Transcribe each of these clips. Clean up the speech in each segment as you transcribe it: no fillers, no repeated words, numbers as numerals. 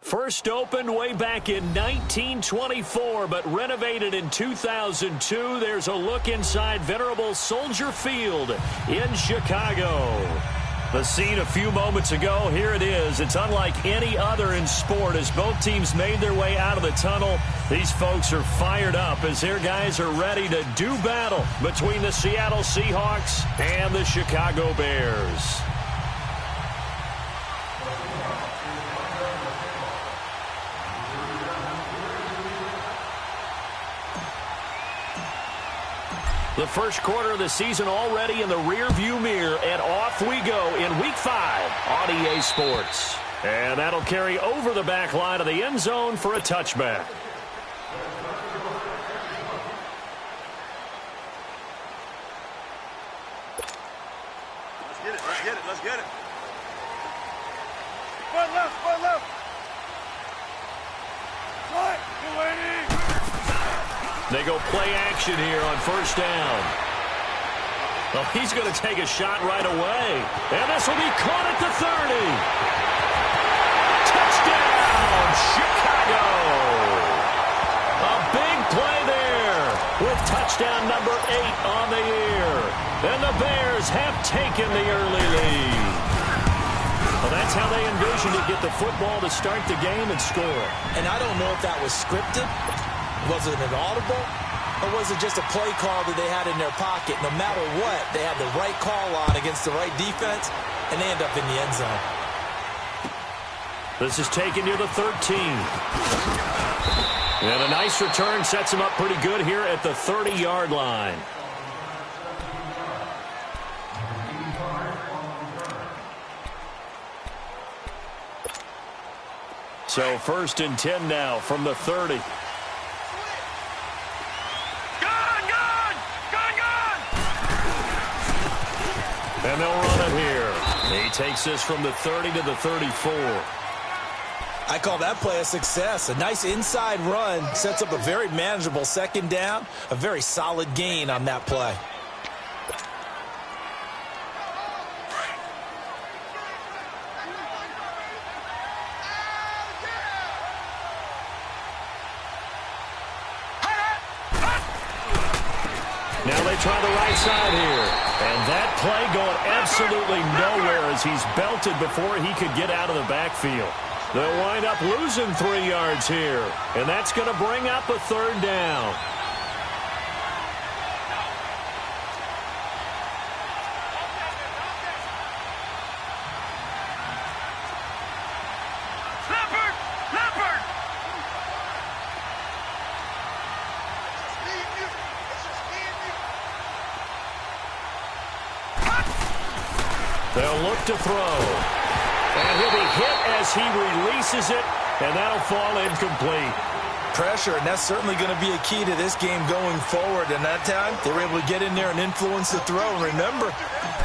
First opened way back in 1924, but renovated in 2002. There's a look inside venerable Soldier Field in Chicago. The scene a few moments ago, here it is. It's unlike any other in sport as both teams made their way out of the tunnel. These folks are fired up as their guys are ready to do battle between the Seattle Seahawks and the Chicago Bears. The first quarter of the season already in the rearview mirror, and off we go in Week 5 on EA Sports. And that'll carry over the back line of the end zone for a touchback. Let's get it, let's get it, let's get it. Foot left, foot left. What? You're waiting. They go play action here on first down. Well, he's going to take a shot right away. And this will be caught at the 30. Touchdown, Chicago. A big play there with touchdown number 8 on the year. And the Bears have taken the early lead. Well, that's how they envisioned to get the football to start the game and score. And I don't know if that was scripted. Was it an audible, or was it just a play call that they had in their pocket? No matter what, they had the right call on against the right defense, and they end up in the end zone. This is taken near the 13. And a nice return sets him up pretty good here at the 30-yard line. So first and 10 now from the 30. And they'll run it here. He takes this from the 30 to the 34. I call that play a success. A nice inside run sets up a very manageable second down. A very solid gain on that play. Now they try the right side here. And that play going absolutely nowhere as he's belted before he could get out of the backfield. They'll wind up losing 3 yards here. And that's going to bring up a third down. They'll look to throw. And he'll be hit as he releases it, and that'll fall incomplete. Pressure, and that's certainly going to be a key to this game going forward. And that time, they were able to get in there and influence the throw. And remember,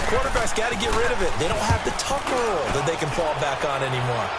quarterbacks got to get rid of it. They don't have the Tucker rule that they can fall back on anymore.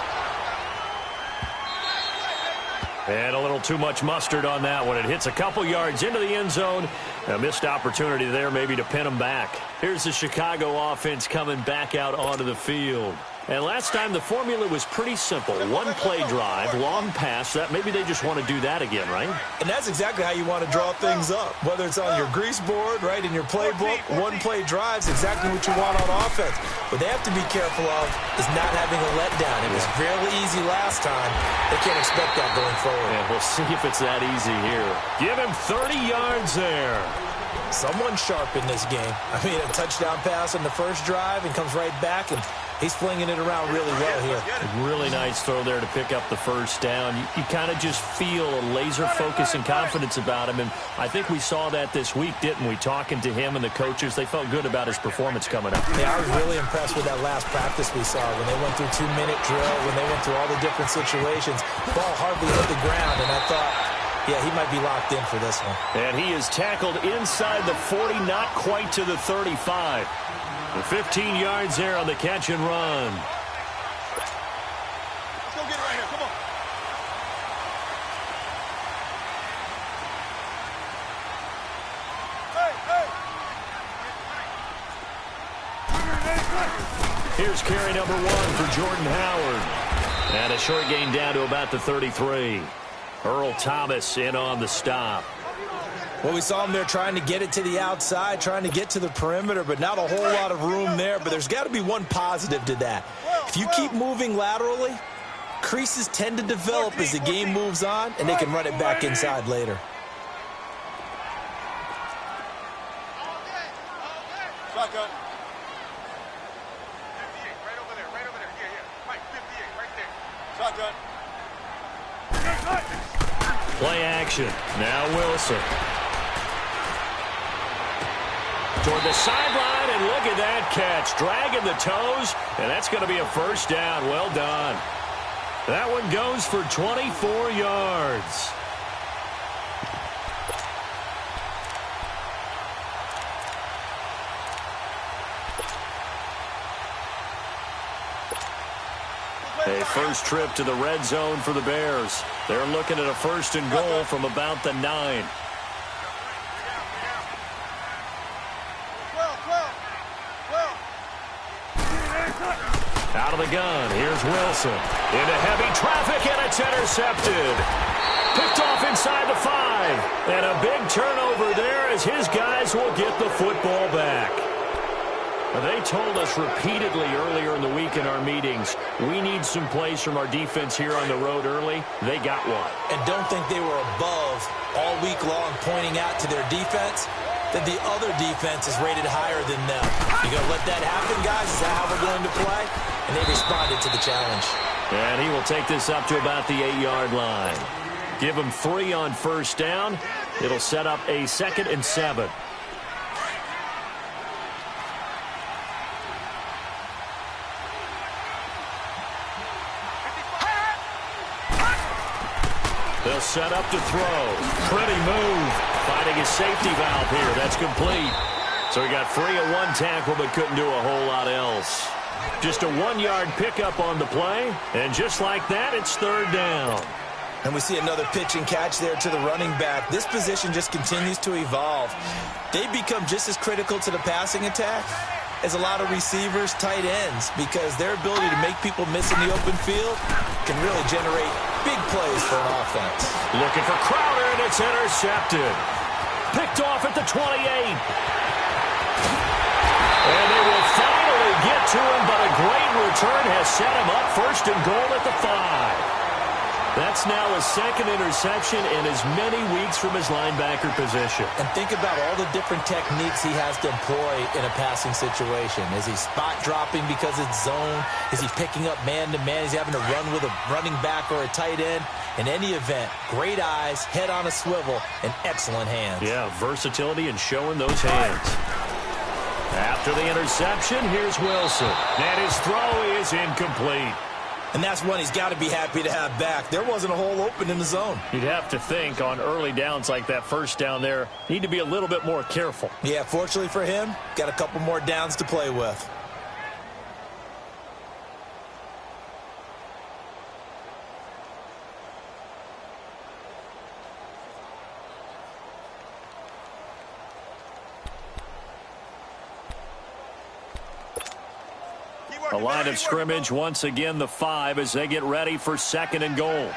And a little too much mustard on that one. It hits a couple yards into the end zone. A missed opportunity there maybe to pin them back. Here's the Chicago offense coming back out onto the field. And last time the formula was pretty simple. One play drive, long pass. That maybe they just want to do that again, right? And that's exactly how you want to draw things up. Whether it's on your grease board, right, in your playbook, one play drive's exactly what you want on offense. What they have to be careful of is not having a letdown. It was fairly easy last time. They can't expect that going forward. Yeah, we'll see if it's that easy here. Give him 30 yards there. Someone sharp in this game. I mean, a touchdown pass on the first drive and comes right back, and he's flinging it around really well here. Really nice throw there to pick up the first down. You kind of just feel a laser focus and confidence about him, and I think we saw that this week, didn't we? Talking to him and the coaches, they felt good about his performance coming up. Yeah, I was really impressed with that last practice we saw when they went through 2-minute drill, when they went through all the different situations. Ball hardly hit the ground, and I thought, yeah, he might be locked in for this one. And he is tackled inside the 40, not quite to the 35. The 15 yards there on the catch and run. Let's go get it right here. Come on. Here's carry number 1 for Jordan Howard. And a short gain down to about the 33. Earl Thomas in on the stop. Well, we saw him there trying to get it to the outside, trying to get to the perimeter, but not a whole lot of room there. But there's got to be one positive to that. If you keep moving laterally, creases tend to develop as the game moves on, and they can run it back inside later. Shotgun. 58, right over there. Yeah. Mike, 58, right there. Shotgun. Play action. Now Wilson. Toward the sideline, and look at that catch. Dragging the toes, and that's going to be a first down. Well done. That one goes for 24 yards. A first trip to the red zone for the Bears. They're looking at a 1st and goal from about the 9. Out of the gun, here's Wilson. Into heavy traffic, and it's intercepted. Picked off inside the 5. And a big turnover there as his guys will get the football back. They told us repeatedly earlier in the week in our meetings, we need some plays from our defense here on the road early. They got one. And don't think they were above all week long pointing out to their defense that the other defense is rated higher than them. You going to let that happen, guys? Is that how we're going to play? And they responded to the challenge. And he will take this up to about the 8-yard line. Give him 3 on first down. It'll set up a 2nd and 7. They'll set up to throw. Pretty move. Finding his safety valve here. That's complete. So he got free at one tackle but couldn't do a whole lot else. Just a 1-yard pickup on the play. And just like that, it's 3rd down. And we see another pitch and catch there to the running back. This position just continues to evolve. They become just as critical to the passing attack as a lot of receivers, tight ends, because their ability to make people miss in the open field can really generate big plays for an offense. Looking for Crowder, and it's intercepted. Picked off at the 28. And they will finally get to him, but a great return has set him up 1st and goal at the 5. That's now a 2nd interception in as many weeks from his linebacker position. And think about all the different techniques he has to employ in a passing situation. Is he spot dropping because it's zone? Is he picking up man-to-man? Is he having to run with a running back or a tight end? In any event, great eyes, head on a swivel, and excellent hands. Yeah, versatility and showing those hands. After the interception, here's Wilson. And his throw is incomplete. And that's one he's got to be happy to have back. There wasn't a hole open in the zone. You'd have to think on early downs like that first down there, need to be a little bit more careful. Yeah, fortunately for him, got a couple more downs to play with. A line of scrimmage, once again the 5 as they get ready for 2nd and goal.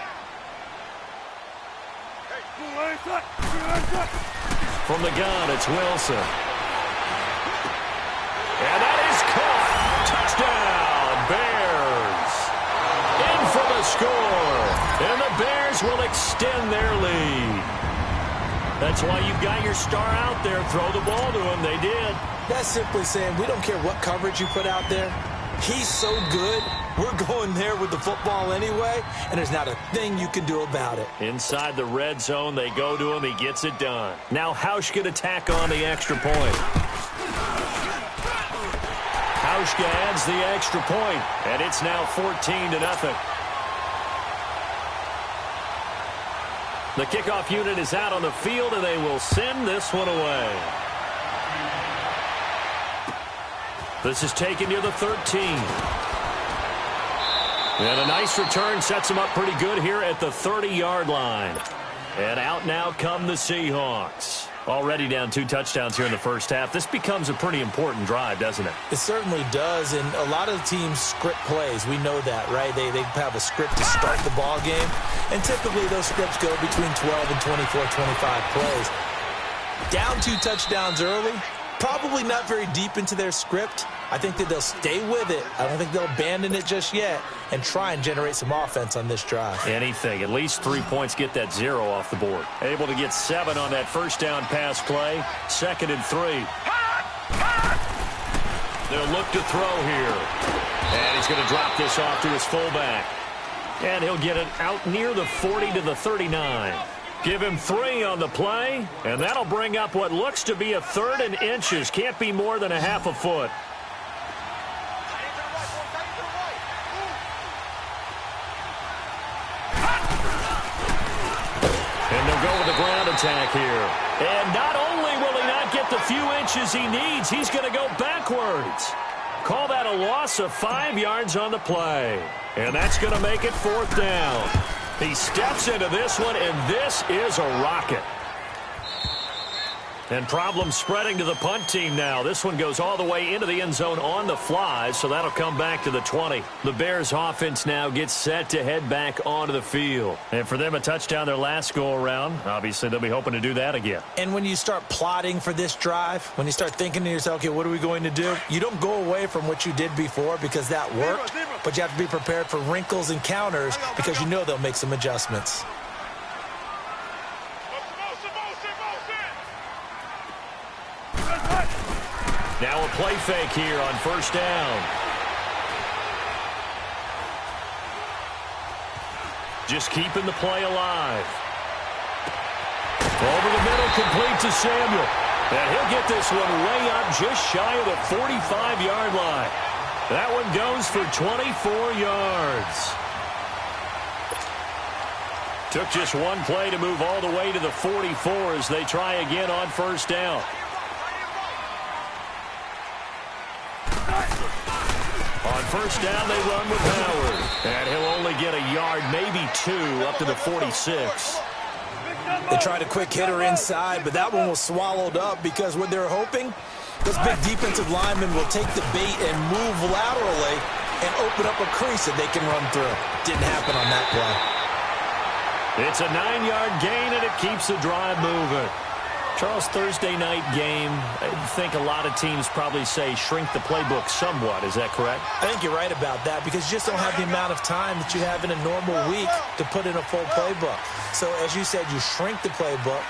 From the gun, it's Wilson. And that is caught. Touchdown, Bears. In for the score. And the Bears will extend their lead. That's why you've got your star out there. Throw the ball to him. They did. That's simply saying we don't care what coverage you put out there. He's so good, we're going there with the football anyway, and there's not a thing you can do about it. Inside the red zone, they go to him. He gets it done. Now Hausch can attack on the extra point. Hausch adds the extra point, and it's now 14-0. The kickoff unit is out on the field, and they will send this one away. This is taken near the 13. And a nice return sets them up pretty good here at the 30-yard line. And out now come the Seahawks. Already down 2 touchdowns here in the first half. This becomes a pretty important drive, doesn't it? It certainly does, and a lot of the teams script plays. We know that, right? They have a script to start the ball game, and typically those scripts go between 12 and 24, 25 plays. Down 2 touchdowns early, probably not very deep into their script. I think that they'll stay with it. I don't think they'll abandon it just yet and try and generate some offense on this drive. Anything. At least 3 points, get that 0 off the board. Able to get 7 on that first down pass play. 2nd and 3. They'll look to throw here. And he's going to drop this off to his fullback. And he'll get it out near the 40 to the 39. Give him 3 on the play, and that'll bring up what looks to be a 3rd and inches. Can't be more than a half a foot. And they'll go with the ground attack here. And not only will he not get the few inches he needs, he's going to go backwards. Call that a loss of 5 yards on the play. And that's going to make it 4th down. He steps into this one, and this is a rocket. And problems spreading to the punt team now. This one goes all the way into the end zone on the fly, so that'll come back to the 20. The Bears offense now gets set to head back onto the field. And for them, a touchdown their last go-around. Obviously, they'll be hoping to do that again. And when you start plotting for this drive, when you start thinking to yourself, okay, what are we going to do? You don't go away from what you did before because that worked, but you have to be prepared for wrinkles and counters because you know they'll make some adjustments. Now a play fake here on first down. Just keeping the play alive. Over the middle, complete to Samuel. And he'll get this one way up just shy of the 45-yard line. That one goes for 24 yards. Took just one play to move all the way to the 44 as they try again on first down. On first down, they run with Howard. And he'll only get a yard, maybe 2, up to the 46. They tried a quick hitter inside, but that one was swallowed up because what they're hoping, those big defensive linemen will take the bait and move laterally and open up a crease that they can run through. Didn't happen on that play. It's a 9-yard gain, and it keeps the drive moving. Charles, Thursday night game, I think a lot of teams probably say shrink the playbook somewhat. Is that correct? I think you're right about that because you just don't have the amount of time that you have in a normal week to put in a full playbook. So, as you said, you shrink the playbook,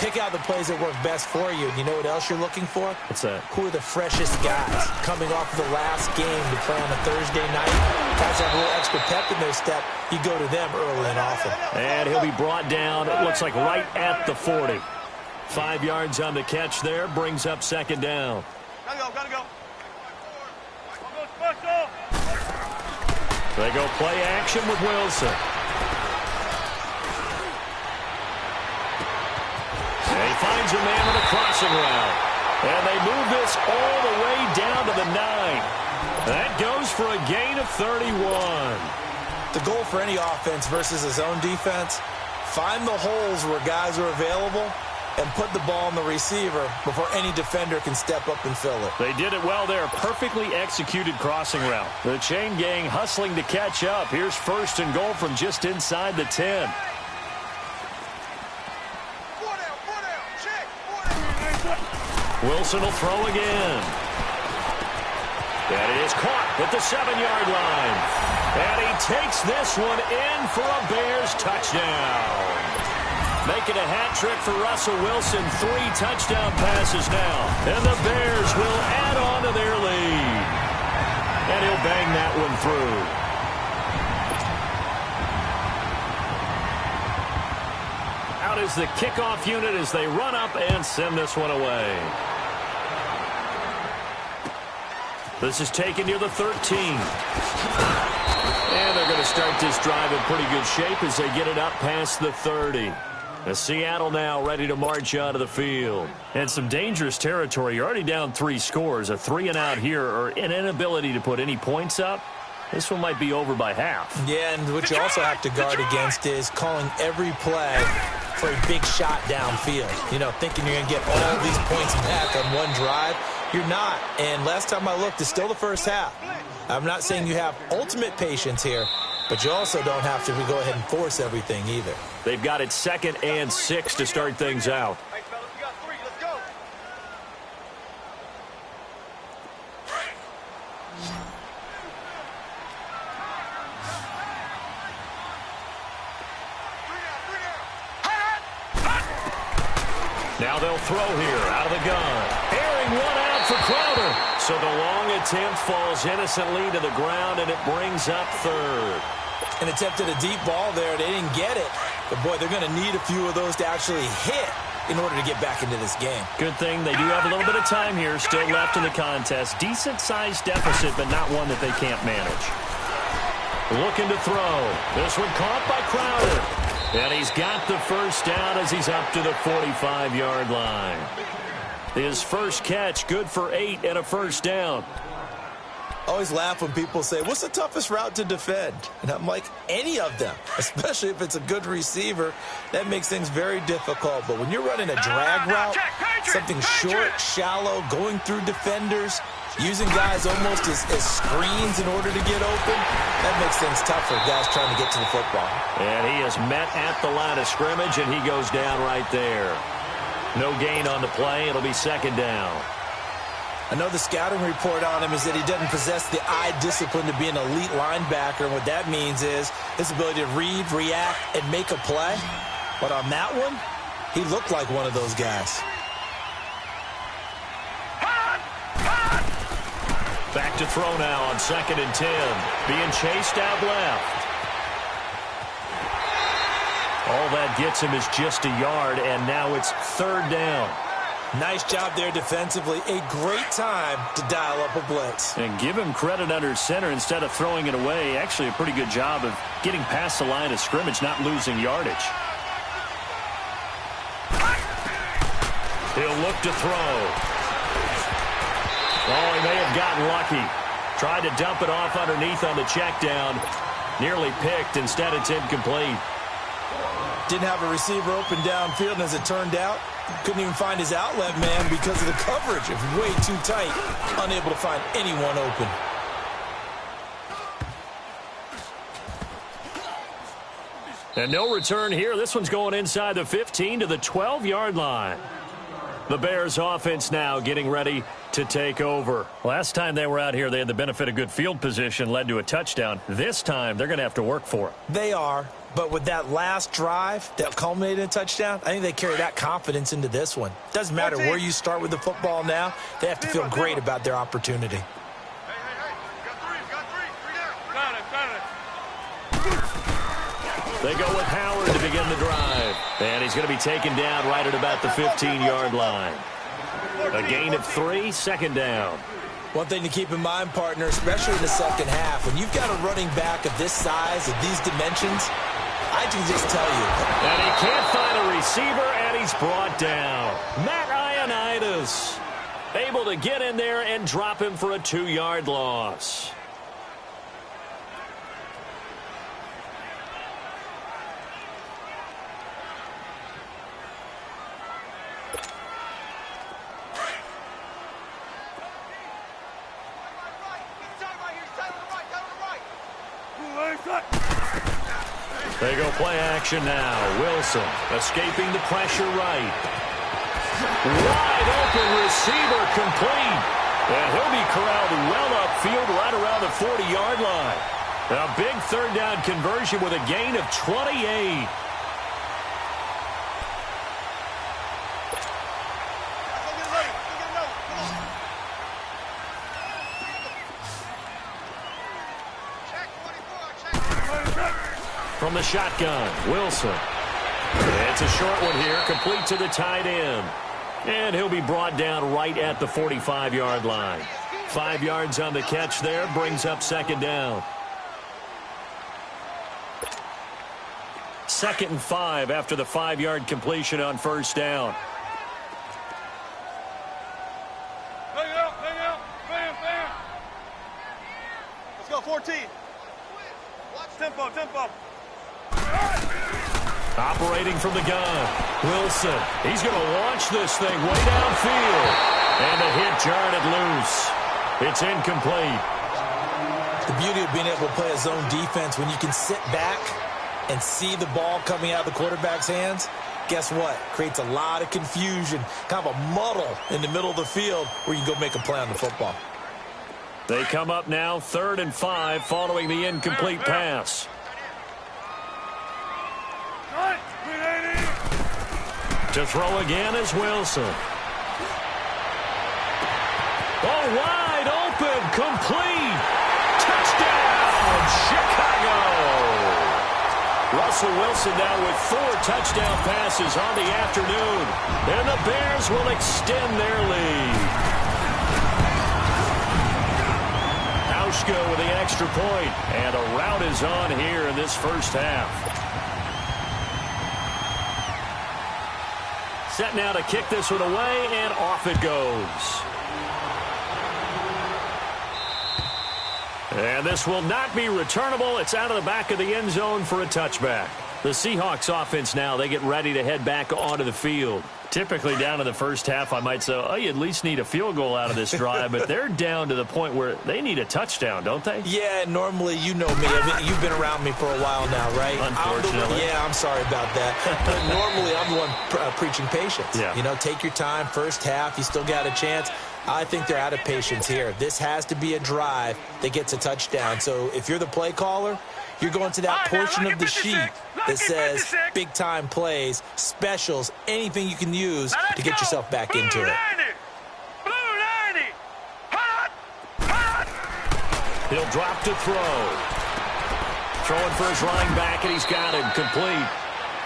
pick out the plays that work best for you. You know what else you're looking for? What's that? Who are the freshest guys coming off the last game to play on a Thursday night? Guys have a little extra pep in their step. You go to them early and often. And he'll be brought down, it looks like right at the 40. 5 yards on the catch there, brings up second down. Gotta go. They go play action with Wilson. And he finds a man on a crossing route. And they move this all the way down to the 9. That goes for a gain of 31. The goal for any offense versus a zone defense, find the holes where guys are available and put the ball on the receiver before any defender can step up and fill it. They did it well there. Perfectly executed crossing route. The chain gang hustling to catch up. Here's first and goal from just inside the 10. Wilson will throw again. That is caught at the 7-yard line. And he takes this one in for a Bears touchdown. Making a hat trick for Russell Wilson. 3 touchdown passes now. And the Bears will add on to their lead. And he'll bang that one through. Out is the kickoff unit as they run up and send this one away. This is taken near the 13. And they're going to start this drive in pretty good shape as they get it up past the 30. Seattle now ready to march out of the field. And some dangerous territory. You're already down 3 scores. A 3-and-out here or an inability to put any points up. This one might be over by half. Yeah, and what you also have to guard against is calling every play for a big shot downfield. You know, thinking you're going to get all these points back on one drive. You're not. And last time I looked, it's still the first half. I'm not saying you have ultimate patience here, but you also don't have to go ahead and force everything either. They've got it 2nd and 6 to start things out. Hey, fellas, we got 3. Let's go. Now they'll throw here out of the gun. Airing one out for Crowder. So the long attempt falls innocently to the ground, and it brings up 3rd. An attempt at a deep ball there. They didn't get it. But, boy, they're going to need a few of those to actually hit in order to get back into this game. Good thing they do have a little bit of time here still left in the contest. Decent-sized deficit, but not one that they can't manage. Looking to throw. This one caught by Crowder. And he's got the first down as he's up to the 45-yard line. His first catch, good for 8 and a first down. I always laugh when people say, what's the toughest route to defend? And I'm like, any of them, especially if it's a good receiver. That makes things very difficult. But when you're running a drag route, something short, shallow, going through defenders, using guys almost as screens in order to get open, that makes things tough for guys trying to get to the football. And he is met at the line of scrimmage, and he goes down right there. No gain on the play. It'll be 2nd down. I know the scouting report on him is that he doesn't possess the eye discipline to be an elite linebacker, and what that means is his ability to read, react, and make a play. But on that one, he looked like one of those guys. Back to throw now on 2nd and 10. Being chased out left. All that gets him is just a yard, and now it's 3rd down. Nice job there defensively. A great time to dial up a blitz. And give him credit under center instead of throwing it away. Actually a pretty good job of getting past the line of scrimmage, not losing yardage. He'll look to throw. Oh, he may have gotten lucky. Tried to dump it off underneath on the check down. Nearly picked. Instead, it's incomplete. Didn't have a receiver open downfield, and as it turned out, couldn't even find his outlet man because of the coverage. It was way too tight. Unable to find anyone open. And no return here. This one's going inside the 15 to the 12-yard line. The Bears offense now getting ready to take over. Last time they were out here, they had the benefit of good field position, led to a touchdown. This time, they're going to have to work for it. They are, but with that last drive that culminated in a touchdown, I think they carry that confidence into this one. Doesn't matter where you start with the football now. They have to feel great about their opportunity. Hey. We got 3. 3 down. Got it. They go with Howard to begin the drive. And he's going to be taken down right at about the 15-yard line. A gain of 3, 2nd down. One thing to keep in mind, partner, especially in the second half, when you've got a running back of this size, of these dimensions, I can just tell you. And he can't find a receiver, and he's brought down. Matt Ioannidis able to get in there and drop him for a 2-yard loss. They go play action now. Wilson escaping the pressure right. Wide open receiver complete. And he'll be corralled well upfield right around the 40-yard line. A big 3rd down conversion with a gain of 28. From the shotgun, Wilson. It's a short one here, complete to the tight end. And he'll be brought down right at the 45-yard line. 5 yards on the catch there, brings up 2nd down. 2nd and 5 after the 5-yard completion on 1st down. Hang out. Bam. Let's go, 14. Watch tempo. Operating from the gun, Wilson. He's going to launch this thing way downfield. And a hit jarred it loose. It's incomplete. The beauty of being able to play a zone defense when you can sit back and see the ball coming out of the quarterback's hands, guess what? Creates a lot of confusion, kind of a muddle in the middle of the field where you can go make a play on the football. They come up now 3rd and 5 following the incomplete pass. To throw again is Wilson. Oh, wide open, complete. Touchdown, Chicago. Russell Wilson now with 4 touchdown passes on the afternoon. And the Bears will extend their lead. Hauschka with the extra point. And a rout is on here in this first half. Set now to kick this one away, and off it goes. And this will not be returnable. It's out of the back of the end zone for a touchback. The Seahawks offense now, they get ready to head back onto the field. Typically down to the first half, I might say, oh, you at least need a field goal out of this drive, but they're down to the point where they need a touchdown, don't they? Yeah, normally, you know me. I mean, you've been around me for a while now, right? Unfortunately. I'm sorry about that. But normally, I'm the one preaching patience. Yeah. You know, take your time. First half, you still got a chance. I think they're out of patience here. This has to be a drive that gets a touchdown. So if you're the play caller, you're going to that portion of the sheet that says big-time plays, specials, anything you can use to get yourself back into it. He'll drop to throw. Throwing for his running back, and he's got him complete.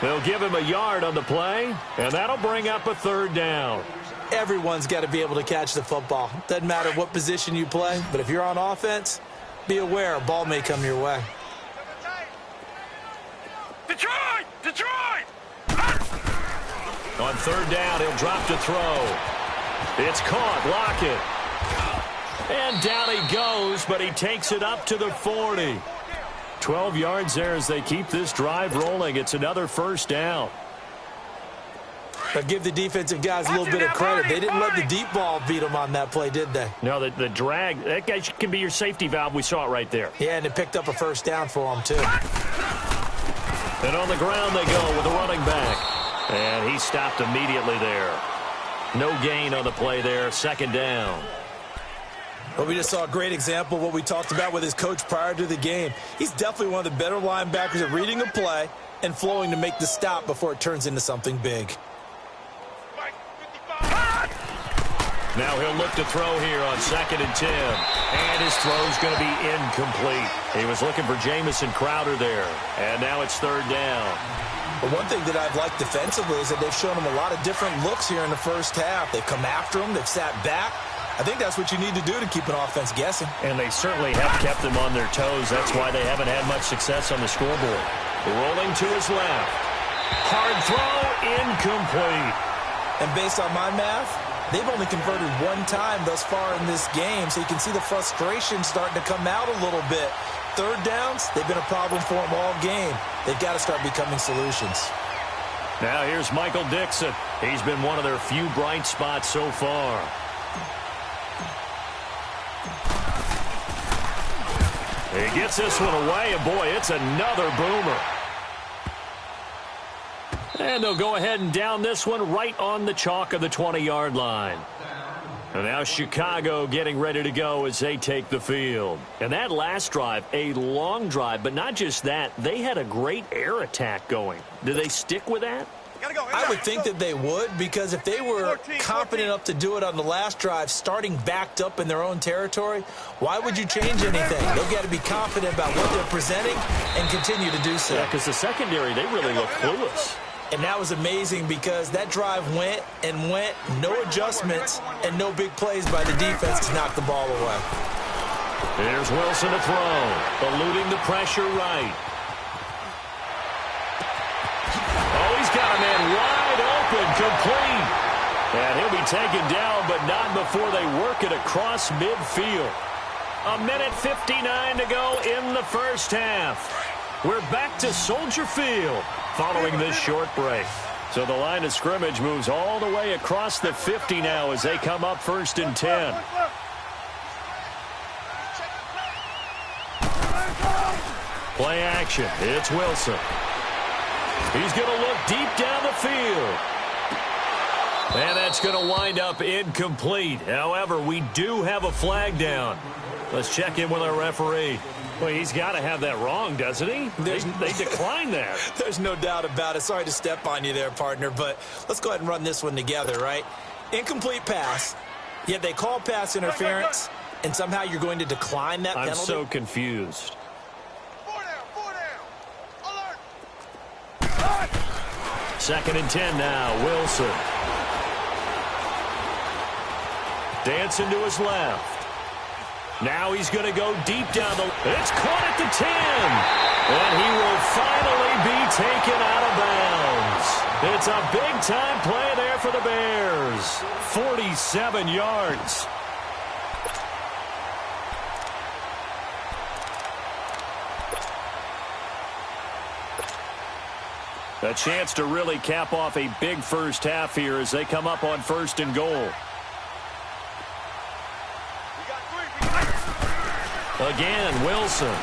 They'll give him a yard on the play, and that'll bring up a 3rd down. Everyone's got to be able to catch the football. Doesn't matter what position you play, but if you're on offense, be aware a ball may come your way. Detroit! Detroit! On 3rd down, he'll drop to throw. It's caught. Lockett. And down he goes, but he takes it up to the 40. 12 yards there as they keep this drive rolling. It's another 1st down. But give the defensive guys a little bit of credit. They didn't let the deep ball beat them on that play, did they? No, the drag, that guy can be your safety valve. We saw it right there. Yeah, and it picked up a 1st down for them, too. And on the ground they go with the running back. And he stopped immediately there. No gain on the play there. 2nd down. Well, we just saw a great example of what we talked about with his coach prior to the game. He's definitely one of the better linebackers at reading a play and flowing to make the stop before it turns into something big. Now he'll look to throw here on 2nd and 10. And his throw's going to be incomplete. He was looking for Jamison Crowder there. And now it's 3rd down. But one thing that I've liked defensively is that they've shown him a lot of different looks here in the first half. They've come after him. They've sat back. I think that's what you need to do to keep an offense guessing. And they certainly have kept them on their toes. That's why they haven't had much success on the scoreboard. Rolling to his left. Hard throw, incomplete. And based on my math, they've only converted 1 time thus far in this game, so you can see the frustration starting to come out a little bit. 3rd downs, they've been a problem for them all game. They've got to start becoming solutions. Now here's Michael Dixon. He's been one of their few bright spots so far. He gets this one away, and boy, it's another boomer. And they'll go ahead and down this one right on the chalk of the 20-yard line. And now Chicago getting ready to go as they take the field. And that last drive, a long drive, but not just that. They had a great air attack going. Do they stick with that? I would think that they would, because if they were confident enough to do it on the last drive, starting backed up in their own territory, why would you change anything? They've got to be confident about what they're presenting and continue to do so. Yeah, because the secondary, they really look clueless. And that was amazing because that drive went and went, no adjustments, and no big plays by the defense to knock the ball away. Here's Wilson to throw, eluding the pressure right. Oh, he's got a man wide open, complete. And he'll be taken down, but not before they work it across midfield. 1:59 to go in the first half. We're back to Soldier Field. following this short break. So the line of scrimmage moves all the way across the 50 now as they come up 1st and 10. Play action. It's Wilson. He's going to look deep down the field. And that's going to wind up incomplete. However, we do have a flag down. Let's check in with our referee. Well, he's got to have that wrong, doesn't he? They declined that. There's no doubt about it. Sorry to step on you there, partner, but let's go ahead and run this one together, right? Incomplete pass, yet they call pass interference, and somehow you're going to decline that penalty? I'm so confused. 2nd and 10 now, Wilson. Dancing to his left. Now he's going to go deep down the... It's caught at the 10. And he will finally be taken out of bounds. It's a big-time play there for the Bears. 47 yards. A chance to really cap off a big first half here as they come up on 1st and goal. Again, Wilson.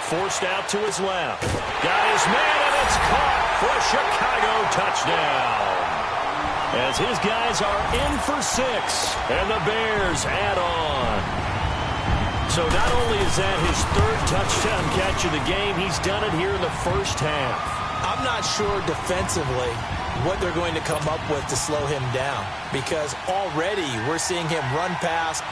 Forced out to his left. Got his man, and it's caught for a Chicago touchdown. As his guys are in for 6, and the Bears add on. So not only is that his 3rd touchdown catch of the game, he's done it here in the first half. I'm not sure defensively what they're going to come up with to slow him down, because already we're seeing him run past,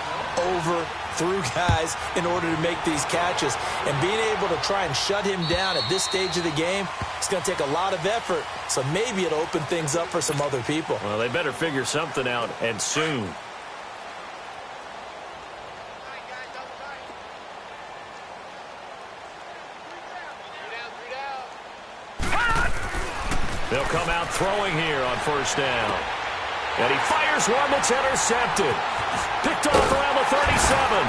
over, through guys in order to make these catches. And being able to try and shut him down at this stage of the game, it's going to take a lot of effort. So maybe it'll open things up for some other people. Well, they better figure something out, and soon. They'll come out throwing here on 1st down. And he fires one that's intercepted. Picked off around the 37.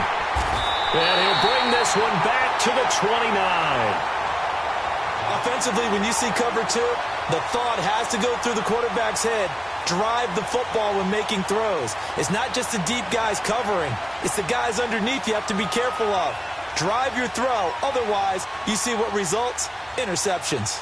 And he'll bring this one back to the 29. Offensively, when you see cover 2, the thought has to go through the quarterback's head. Drive the football when making throws. It's not just the deep guys covering. It's the guys underneath you have to be careful of. Drive your throw. Otherwise, you see what results? Interceptions.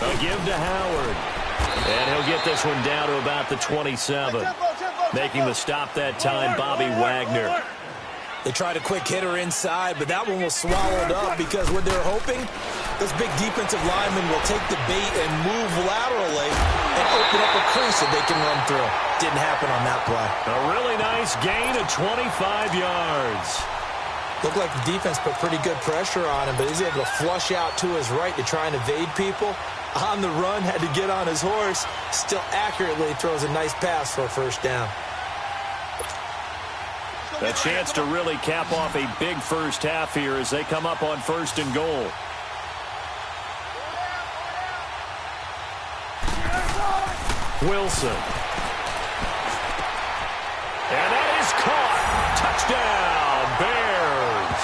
A give to Howard. And he'll get this one down to about the 27. Making the stop that time, Bobby Wagner. They tried a quick hitter inside, but that one was swallowed up because what they're hoping, this big defensive lineman will take the bait and move laterally and open up a crease that they can run through. Didn't happen on that play. A really nice gain of 25 yards. Looked like the defense put pretty good pressure on him, but he's able to flush out to his right to try and evade people. On the run, had to get on his horse. Still accurately throws a nice pass for a 1st down. A chance to really cap off a big first half here as they come up on 1st and goal. Wilson. And that is caught. Touchdown, Bears.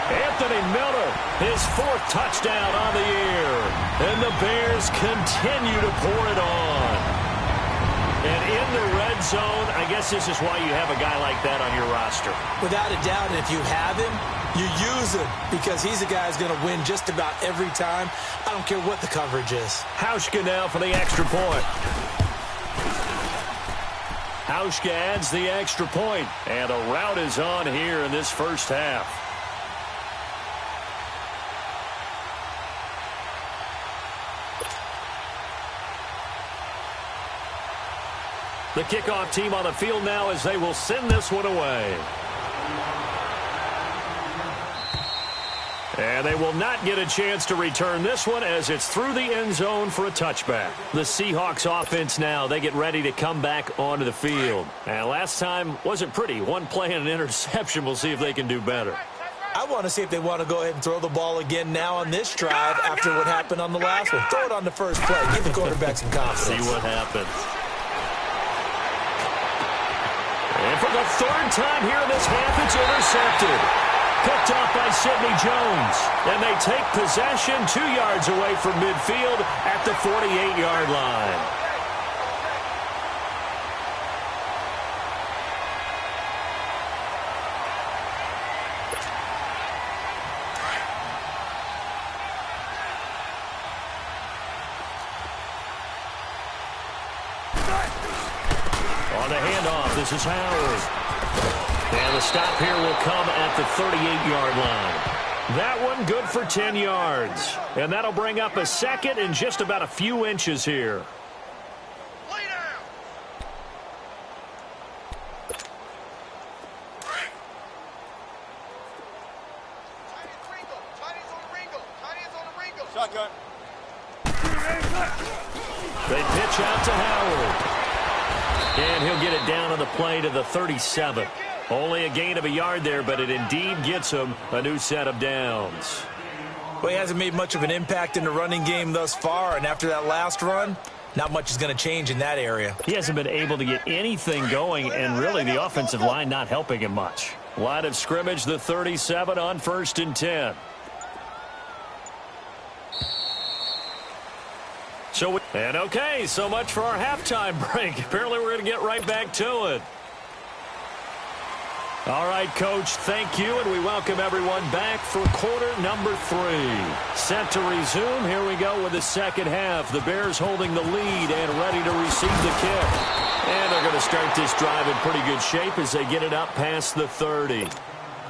Anthony Miller, his 4th touchdown on the year. And the Bears continue to pour it on. And in the red zone, I guess this is why you have a guy like that on your roster. Without a doubt, and if you have him, you use him because he's a guy who's going to win just about every time. I don't care what the coverage is. Hauschka now for the extra point. Hauschka adds the extra point, and a rout is on here in this first half. The kickoff team on the field now as they will send this one away. And they will not get a chance to return this one as it's through the end zone for a touchback. The Seahawks offense now, they get ready to come back onto the field. And last time wasn't pretty. One play and an interception. We'll see if they can do better. I want to see if they want to go ahead and throw the ball again now on this drive after what happened on the last one. Throw it on the first play. Give the quarterback some confidence. See what happens. And for the third time here in this half, it's intercepted. Picked off by Sidney Jones. And they take possession 2 yards away from midfield at the 48-yard line. On the handoff, this is Howard. And the stop here will come at the 38-yard line. That one good for 10 yards. And that'll bring up a second and just about a few inches here. Lay down. Shotgun. They pitch out to Howard. And he'll get it down on the play to the 37. Only a gain of a yard there, but it indeed gets him a new set of downs. Well, he hasn't made much of an impact in the running game thus far, and after that last run, not much is going to change in that area. He hasn't been able to get anything going, and really the offensive line not helping him much. Line of scrimmage, the 37 on 1st and 10. Okay, so much for our halftime break. Apparently we're going to get right back to it. All right, Coach, thank you, and we welcome everyone back for quarter number 3. Set to resume. Here we go with the second half. The Bears holding the lead and ready to receive the kick. And they're going to start this drive in pretty good shape as they get it up past the 30.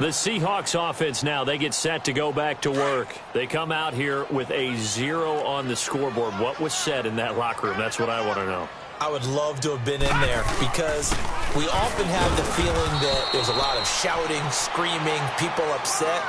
The Seahawks offense now, they get set to go back to work. They come out here with a 0 on the scoreboard. What was said in that locker room? That's what I want to know. I would love to have been in there because we often have the feeling that there's a lot of shouting, screaming, people upset.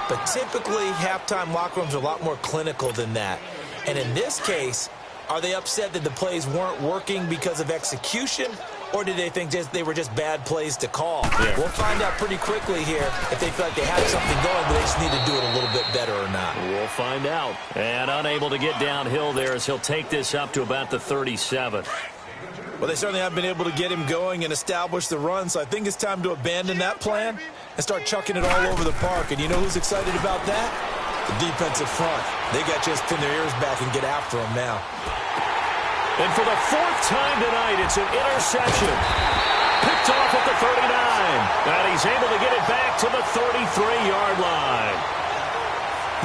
But typically, halftime locker rooms are a lot more clinical than that. And in this case, are they upset that the plays weren't working because of execution? Or did they think they were just bad plays to call? Yeah. We'll find out pretty quickly here if they feel like they had something going, but they just need to do it a little bit better or not. We'll find out. And unable to get downhill there as he'll take this up to about the 37. Well, they certainly haven't been able to get him going and establish the run, so I think it's time to abandon that plan and start chucking it all over the park. And you know who's excited about that? The defensive front. They got to just pin their ears back and get after him now. And for the 4th time tonight, it's an interception. Picked off at the 39. And he's able to get it back to the 33-yard line.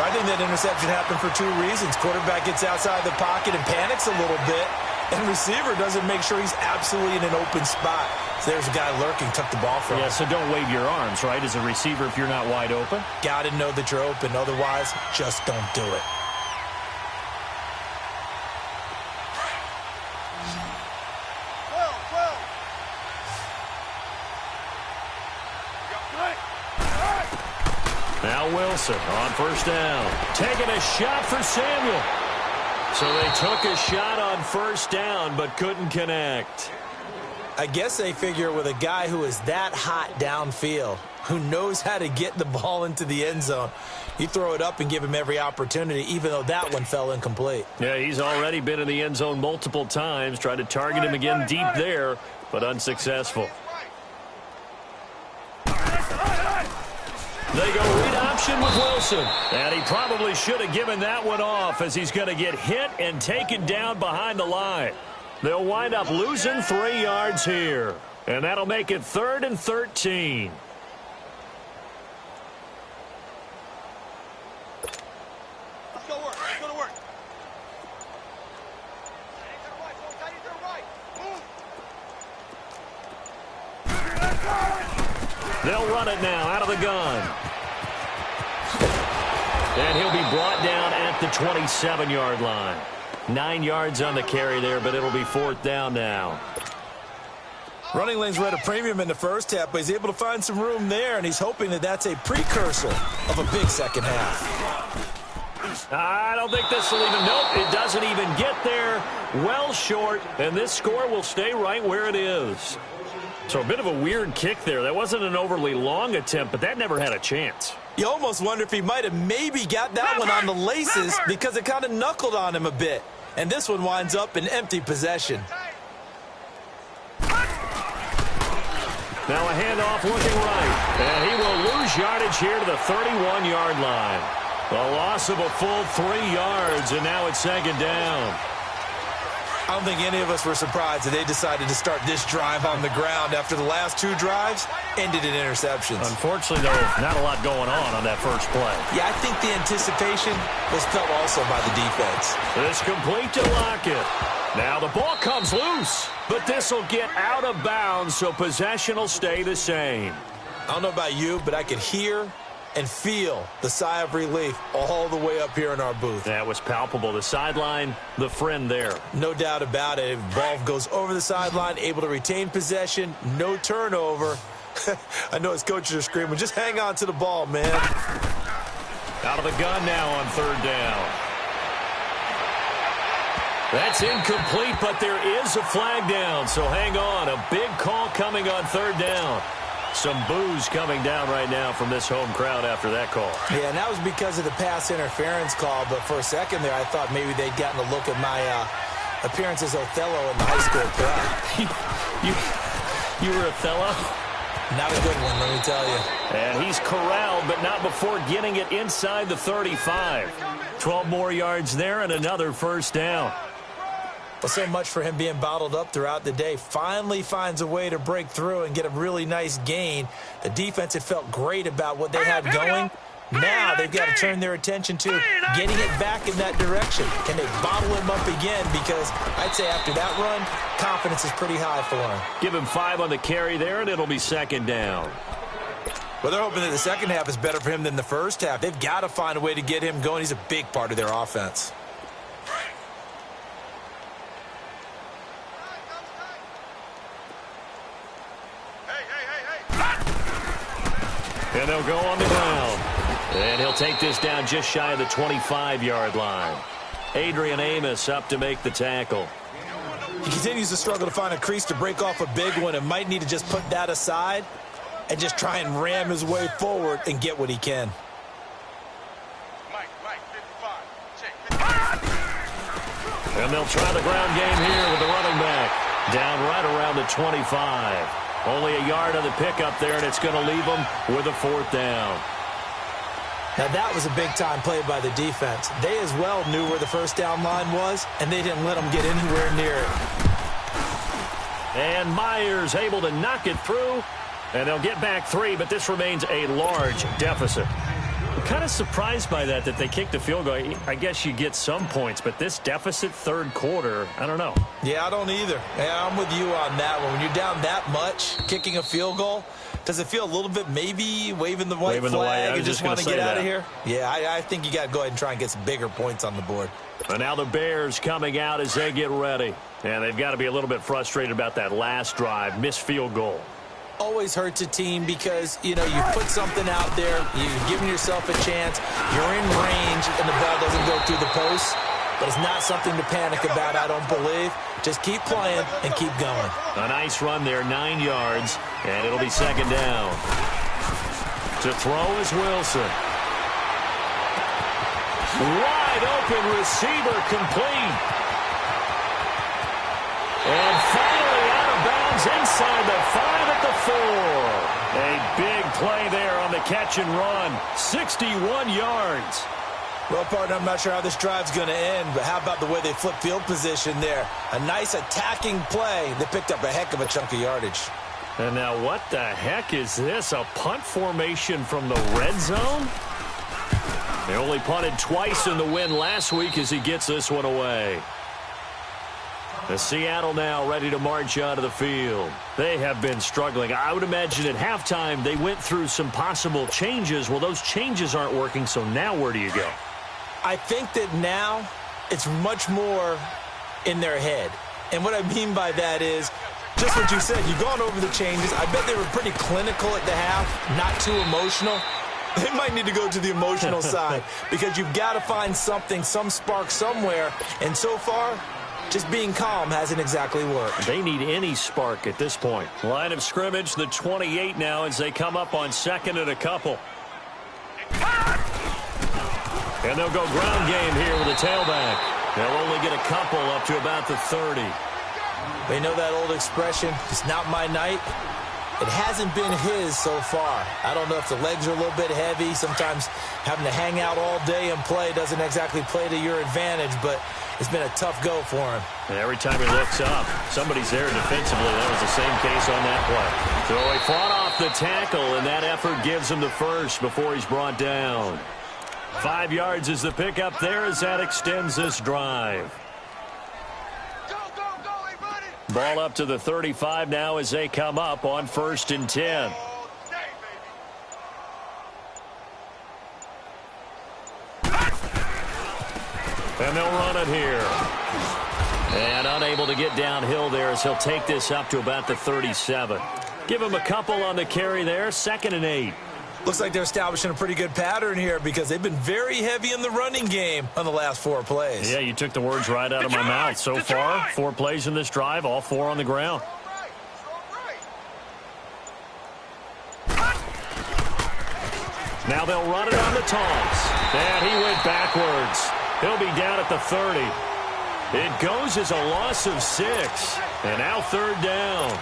I think that interception happened for 2 reasons. Quarterback gets outside the pocket and panics a little bit. And receiver doesn't make sure he's absolutely in an open spot. So there's a guy lurking, took the ball from him. Yeah, so don't wave your arms, right, as a receiver if you're not wide open. Got to know that you're open. Otherwise, just don't do it. Now Wilson on 1st down. Taking a shot for Samuel. So they took a shot on 1st down but couldn't connect. I guess they figure with a guy who is that hot downfield, who knows how to get the ball into the end zone, you throw it up and give him every opportunity, even though that one fell incomplete. Yeah, he's already been in the end zone multiple times. Tried to target him again deep there, but unsuccessful. They go read option with Wilson. And he probably should have given that one off as he's going to get hit and taken down behind the line. They'll wind up losing 3 yards here. And that'll make it 3rd and 13. Let's go work. Let's go to work. They'll run it now out of the gun. And he'll be brought down at the 27-yard line. 9 yards on the carry there, but it'll be 4th down now. Running lanes were at a premium in the first half, but he's able to find some room there, and he's hoping that that's a precursor of a big second half. I don't think this will even, nope, it doesn't even get there. Well short, and this score will stay right where it is. So a bit of a weird kick there. That wasn't an overly long attempt, but that never had a chance. You almost wonder if he might have maybe got that one on the laces because it kind of knuckled on him a bit. And this one winds up in empty possession. Now a handoff looking right. And he will lose yardage here to the 31-yard line. A loss of a full 3 yards, and now it's second down. I don't think any of us were surprised that they decided to start this drive on the ground after the last 2 drives ended in interceptions. Unfortunately, though, not a lot going on that first play. Yeah, I think the anticipation was felt also by the defense. This complete to Lockett. Now the ball comes loose, but this will get out of bounds, so possession will stay the same. I don't know about you, but I could hear and feel the sigh of relief all the way up here in our booth. That was palpable. The sideline, the friend there. No doubt about it. Ball goes over the sideline, able to retain possession, no turnover. I know his coaches are screaming, just hang on to the ball, man. Out of the gun now on third down. That's incomplete, but there is a flag down, so hang on. A big call coming on third down. Some boos coming down right now from this home crowd after that call. Yeah, and that was because of the pass interference call, but for a second there I thought maybe they'd gotten a look at my appearance as Othello in the high school play. You were Othello? Not a good one, let me tell you. And he's corralled, but not before getting it inside the 35. 12 more yards there and another first down. Well, so much for him being bottled up throughout the day. Finally finds a way to break through and get a really nice gain. The defense had felt great about what they had going. Now they've got to turn their attention to getting it back in that direction. Can they bottle him up again? Because I'd say after that run, confidence is pretty high for him. Give him 5 on the carry there, and it'll be second down. Well, they're hoping that the second half is better for him than the first half. They've got to find a way to get him going. He's a big part of their offense. And they'll go on the ground. And he'll take this down just shy of the 25-yard line. Adrian Amos up to make the tackle. He continues to struggle to find a crease to break off a big one and might need to just put that aside and just try and ram his way forward and get what he can. Mike, 55. Check. And they'll try the ground game here with the running back. Down right around the 25. Only a yard on the pickup there, and it's going to leave them with a fourth down. Now, that was a big-time play by the defense. They as well knew where the first down line was, and they didn't let them get anywhere near it. And Myers able to knock it through, and they'll get back 3, but this remains a large deficit. I'm kind of surprised by that they kicked the field goal. I guess you get some points, but this deficit third quarter, I don't know. Yeah, I don't either. Yeah, I'm with you on that one. When you're down that much, kicking a field goal, does it feel a little bit maybe waving the white flag and just want to get out of here? Yeah, I think you got to go ahead and try and get some bigger points on the board. And now the Bears coming out as they get ready. And they've got to be a little bit frustrated about that last drive, missed field goal. Always hurts a team because, you know, you put something out there, you've given yourself a chance, you're in range, and the ball doesn't go through the post. But it's not something to panic about, I don't believe. Just keep playing and keep going. A nice run there, 9 yards, and it'll be second down. To throw is Wilson. Wide open receiver complete. And finally out of bounds inside the 5 at the 4. A big play there on the catch and run. 61 yards. Well, partner, I'm not sure how this drive's going to end, but how about the way they flip field position there? A nice attacking play. They picked up a heck of a chunk of yardage. And now what the heck is this? A punt formation from the red zone? They only punted twice in the win last week as he gets this one away. The Seattle now ready to march out of the field. They have been struggling. I would imagine at halftime they went through some possible changes. Well, those changes aren't working, so now where do you go? I think that now it's much more in their head. And what I mean by that is Just what you said. You've gone over the changes. I bet they were pretty clinical at the half, not too emotional. They might need to go to the emotional side because you've got to find something, some spark somewhere. And so far, just being calm hasn't exactly worked. They need any spark at this point. Line of scrimmage, the 28 now as they come up on second and a couple. And they'll go ground game here with a tailback. They'll only get a couple up to about the 30. They know that old expression, it's not my night. It hasn't been his so far. I don't know if the legs are a little bit heavy. Sometimes having to hang out all day and play doesn't exactly play to your advantage, but it's been a tough go for him. And every time he looks up, somebody's there defensively. That was the same case on that play. So he fought off the tackle, and that effort gives him the first before he's brought down. 5 yards is the pickup there as that extends this drive. Ball up to the 35 now as they come up on 1st and 10. And they'll run it here. And unable to get downhill there as he'll take this up to about the 37. Give him a couple on the carry there, 2nd and 8. Looks like they're establishing a pretty good pattern here because they've been very heavy in the running game on the last 4 plays. Yeah, you took the words right out of my mouth. So far, 4 plays in this drive, all 4 on the ground. Now they'll run it on the taunts. And he went backwards. He'll be down at the 30. It goes as a loss of 6. And now 3rd down.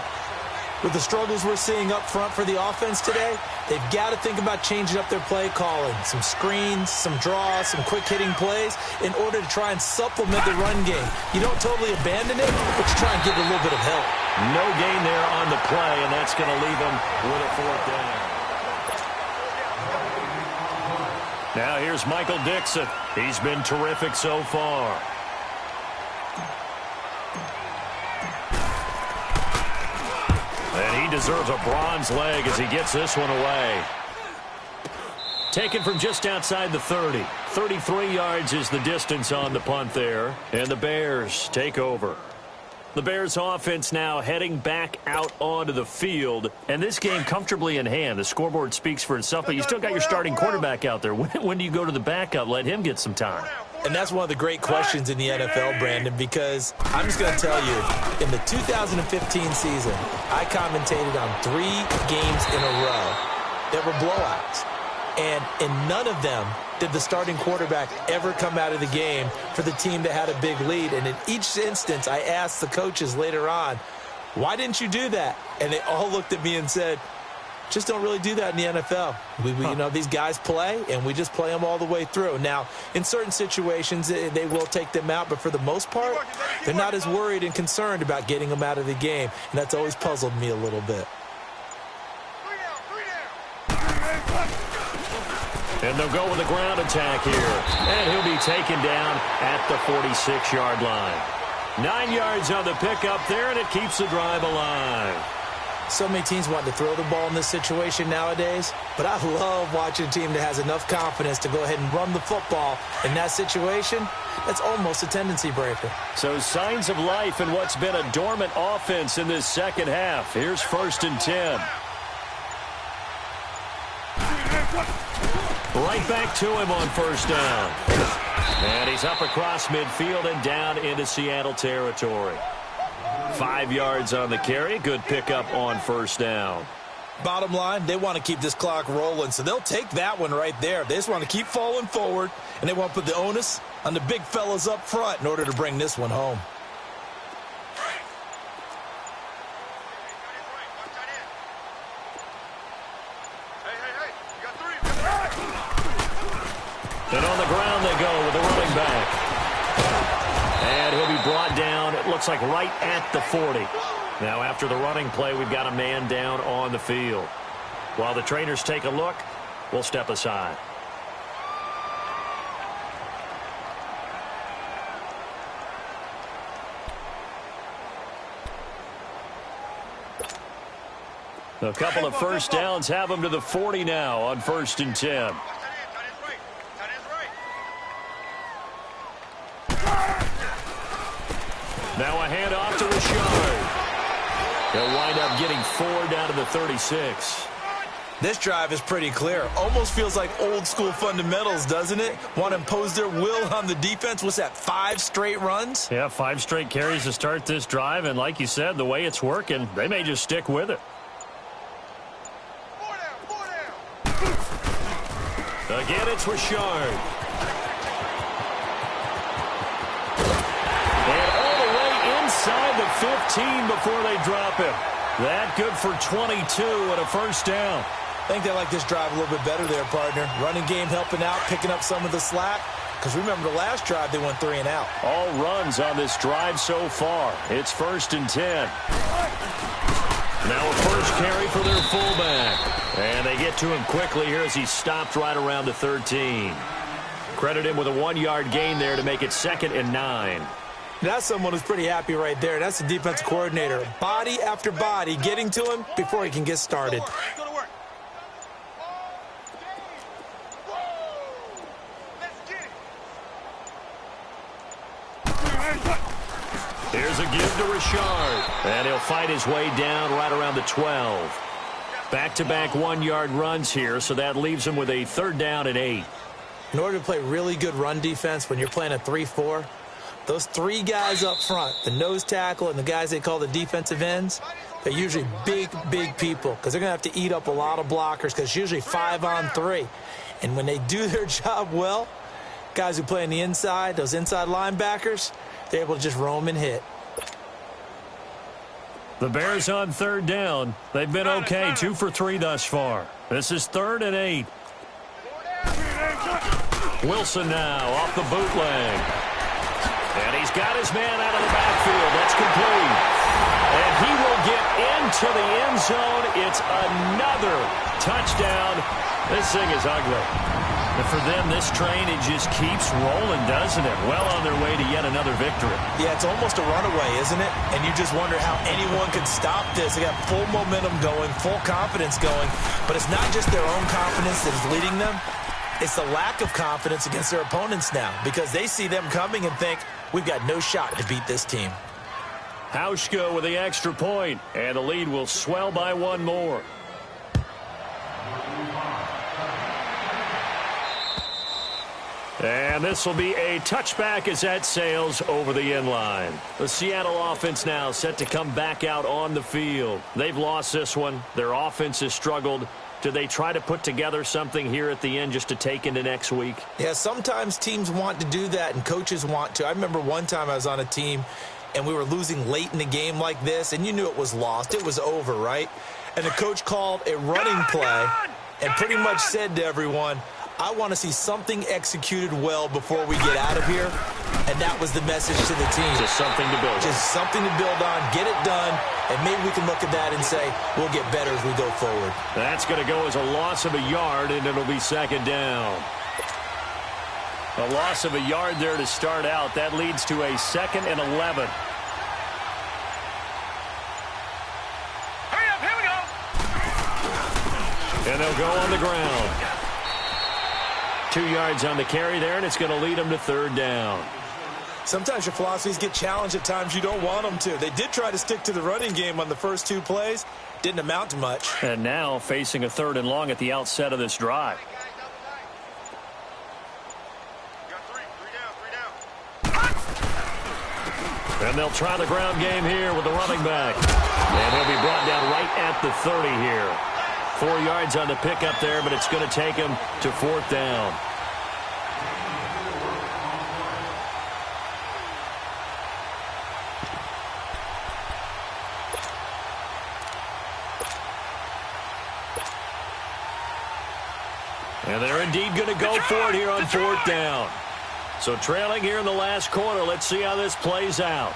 With the struggles we're seeing up front for the offense today, they've got to think about changing up their play calling. Some screens, some draws, some quick-hitting plays in order to try and supplement the run game. You don't totally abandon it, but you try and give it a little bit of help. No gain there on the play, and that's going to leave them with a 4th down. Now here's Michael Dixon. He's been terrific so far. And he deserves a bronze leg as he gets this one away. Taken from just outside the 30. 33 yards is the distance on the punt there. And the Bears take over. The Bears offense now heading back out onto the field. And this game comfortably in hand. The scoreboard speaks for itself, but you still got your starting quarterback out there. When do you go to the backup? Let him get some time. And that's one of the great questions in the NFL, Brandon, because I'm just going to tell you, in the 2015 season, I commentated on 3 games in a row that were blowouts. And in none of them did the starting quarterback ever come out of the game for the team that had a big lead. And in each instance, I asked the coaches later on, why didn't you do that? And they all looked at me and said, just don't really do that in the NFL. You know, these guys play, and we just play them all the way through. Now, in certain situations, they will take them out, but for the most part, they're not as worried and concerned about getting them out of the game, and that's always puzzled me a little bit. And they'll go with a ground attack here. And he'll be taken down at the 46-yard line. 9 yards on the pickup there, and it keeps the drive alive. So many teams want to throw the ball in this situation nowadays, but I love watching a team that has enough confidence to go ahead and run the football. In that situation, that's almost a tendency breaker. So signs of life in what's been a dormant offense in this second half. Here's 1st and 10. Right back to him on 1st down. And he's up across midfield and down into Seattle territory. 5 yards on the carry. Good pickup on 1st down. Bottom line, they want to keep this clock rolling, so they'll take that one right there. They just want to keep falling forward, and they want to put the onus on the big fellas up front in order to bring this one home. And on the ground they go with the running back. And he'll be brought down, it looks like right at the 40. Now after the running play, we've got a man down on the field. While the trainers take a look, we'll step aside. A couple of 1st downs have them to the 40 now on 1st and 10. Now a handoff to Richard. He'll wind up getting 4 down to the 36. This drive is pretty clear. Almost feels like old school fundamentals, doesn't it? Want to impose their will on the defense. What's that, 5 straight runs? Yeah, 5 straight carries to start this drive. And like you said, the way it's working, they may just stick with it. Again, it's Richard. And all the way inside the 15 before they drop him. That good for 22 and a first down. I think they like this drive a little bit better there, partner. Running game helping out, picking up some of the slack. Because remember, the last drive, they went 3 and out. All runs on this drive so far. It's 1st and 10. Now a first carry for their fullback. And they get to him quickly here as he stopped right around the 13. Credit him with a 1-yard gain there to make it 2nd and 9. That's someone who's pretty happy right there. That's the defensive coordinator. Body after body getting to him before he can get started. Here's a give to Richard. And he'll fight his way down right around the 12. Back-to-back 1-yard runs here, so that leaves him with a 3rd down and 8. In order to play really good run defense when you're playing a 3-4, those 3 guys up front, the nose tackle and the guys they call the defensive ends, they're usually big, big people because they're going to have to eat up a lot of blockers because it's usually 5 on 3. And when they do their job well, guys who play on the inside, those inside linebackers, they're able to just roam and hit. The Bears on 3rd down. They've been okay, 2 for 3 thus far. This is 3rd and 8. Wilson now off the bootleg. And he's got his man out of the backfield. That's complete. And he will get into the end zone. It's another touchdown. This thing is ugly. And for them, this train, it just keeps rolling, doesn't it? Well on their way to yet another victory. Yeah, it's almost a runaway, isn't it? And you just wonder how anyone could stop this. They got full momentum going, full confidence going. But it's not just their own confidence that is leading them. It's the lack of confidence against their opponents now because they see them coming and think, we've got no shot to beat this team. Hauschka with the extra point, and the lead will swell by 1 more. And this will be a touchback as that sails over the end line. The Seattle offense now set to come back out on the field. They've lost this one. Their offense has struggled. Do they try to put together something here at the end just to take into next week? Yeah, sometimes teams want to do that and coaches want to. I remember one time I was on a team and we were losing late in the game like this, and you knew it was lost. It was over, right? And the coach called a running play and pretty much said to everyone, I want to see something executed well before we get out of here. And that was the message to the team. Just something to build on. Just something to build on, get it done, and maybe we can look at that and say, we'll get better as we go forward. That's going to go as a loss of a yard, and it'll be 2nd down. A loss of a yard there to start out. That leads to a 2nd and 11. Hurry up, here we go. And they'll go on the ground. 2 yards on the carry there, and it's going to lead them to 3rd down. Sometimes your philosophies get challenged at times you don't want them to. They did try to stick to the running game on the first 2 plays. Didn't amount to much. And now facing a 3rd and long at the outset of this drive. And they'll try the ground game here with the running back. And he'll be brought down right at the 30 here. 4 yards on the pickup there, but it's going to take him to 4th down. And they're indeed going to go for it here on 4th down. So trailing here in the last quarter, let's see how this plays out.